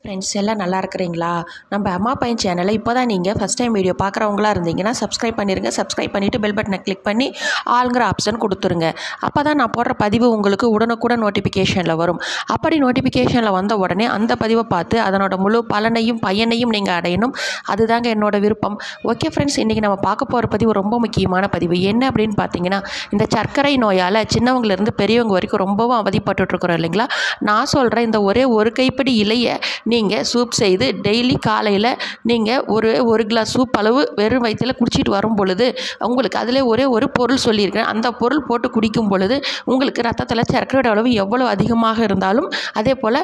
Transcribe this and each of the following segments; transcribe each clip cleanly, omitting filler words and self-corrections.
Friends எல்லாம் நல்லா இருக்கிறீங்களா? நம்ம அம்மா பையன் சேனலை இப்போ தான் நீங்கள் ஃபஸ்ட் டைம் வீடியோ பார்க்குறவங்களா இருந்தீங்கன்னா சப்ஸ்கிரைப் பண்ணிடுங்க. சப்ஸ்கிரைப் பண்ணிவிட்டு பெல் பட்டனை கிளிக் பண்ணி ஆளுங்கிற ஆப்ஷன் கொடுத்துருங்க. அப்போ தான் நான் போடுற பதிவு உங்களுக்கு உடனுக்குடன் நோட்டிஃபிகேஷனில் வரும். அப்படி நோட்டிஃபிகேஷனில் வந்த உடனே அந்த பதிவை பார்த்து அதனோட முழு பலனையும் பயனையும் நீங்கள் அடையணும். அதுதாங்க என்னோட விருப்பம். ஓகே ஃப்ரெண்ட்ஸ், இன்றைக்கி நம்ம பார்க்க போகிற பதிவு ரொம்ப முக்கியமான பதிவு. என்ன அப்படின்னு பார்த்தீங்கன்னா, இந்த சர்க்கரை நோயால் சின்னவங்கலேருந்து பெரியவங்க வரைக்கும் ரொம்பவும் அவதிப்பட்டுருக்குறோம் இல்லைங்களா? நான் சொல்கிறேன், இந்த ஒரே ஒரு கைப்பிடி இலையை நீங்கள் சூப் செய்து டெய்லி காலையில் நீங்கள் ஒரு கிளாஸ் சூப் அளவு வெறும் வயிற்றில் குடிச்சிட்டு வரும் பொழுது உங்களுக்கு அதில் ஒரே ஒரு பொருள் சொல்லியிருக்கேன். அந்த பொருள் போட்டு குடிக்கும் பொழுது உங்களுக்கு ரத்தத்தில் சர்க்கரையோட அளவு எவ்வளோ அதிகமாக இருந்தாலும் அதே போல்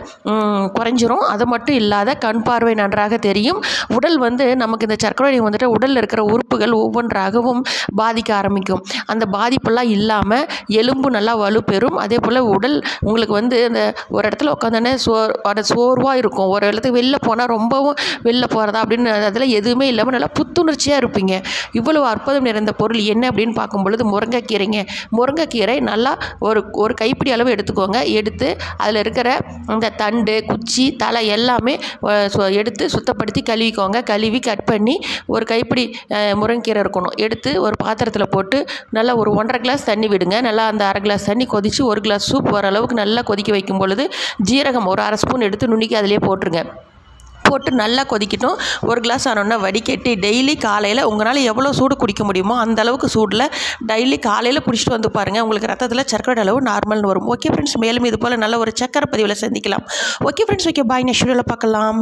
குறைஞ்சிரும். அது மட்டும் இல்லாத கண் பார்வை நன்றாக தெரியும். உடல் நமக்கு இந்த சர்க்கரை வந்துட்டு உடலில் இருக்கிற உறுப்புகள் ஒவ்வொன்றாகவும் பாதிக்க ஆரம்பிக்கும். அந்த பாதிப்பெல்லாம் இல்லாமல் எலும்பு நல்லா வலுப்பெறும். அதே போல் உடல் உங்களுக்கு அந்த ஒரு இடத்துல உட்காந்தோன்னே சோர்வாக இருக்கும். ஒரு இடத்துக்கு வெளில போனால் ரொம்பவும் வெளில போகிறதா அப்படின்னு அதில் எதுவுமே இல்லாமல் நல்லா புத்துணர்ச்சியாக இருப்பீங்க. இவ்வளவு அற்புதம் நிறைந்த பொருள் என்ன அப்படின்னு பார்க்கும் பொழுது முருங்கைக்கீரைங்க. முருங்கைக்கீரை நல்லா ஒரு கைப்பிடி அளவு எடுத்துக்கோங்க. எடுத்து அதில் இருக்கிற அந்த தண்டு, குச்சி, தலை எல்லாமே எடுத்து சுத்தப்படுத்தி கழுவிக்கோங்க. கழுவி கட் பண்ணி ஒரு கைப்பிடி முருங்கைக்கீரை இருக்கணும். எடுத்து ஒரு பாத்திரத்தில் போட்டு நல்லா ஒரு 1.5 கிளாஸ் தண்ணி விடுங்க. நல்லா அந்த 1/2 கிளாஸ் தண்ணி கொதித்து 1 கிளாஸ் சூப் வர அளவுக்கு நல்லா கொதிக்க வைக்கும் பொழுது ஜீரகம் ஒரு 1/2 ஸ்பூன் எடுத்து நுணுக்கி அதிலே போட்டு நல்லா கொதிக்கட்டும். 1 கிளாஸ் ஆனோன்னா வடிகட்டி டெய்லி காலையில் உங்களால் எவ்வளோ சூடு குடிக்க முடியுமோ அந்த அளவுக்கு சூடில் டெய்லி காலையில் குடிச்சிட்டு வந்து பாருங்கள். உங்களுக்கு ரத்தத்தில் சர்க்கரை அளவு நார்மல்னு வரும். ஓகே ஃப்ரெண்ட்ஸ், மேலும் இது போல் நல்ல ஒரு சக்கரை பதிவில் சந்திக்கலாம். Okay friends, okay bye. Next வீடியோவில் பார்க்கலாம்.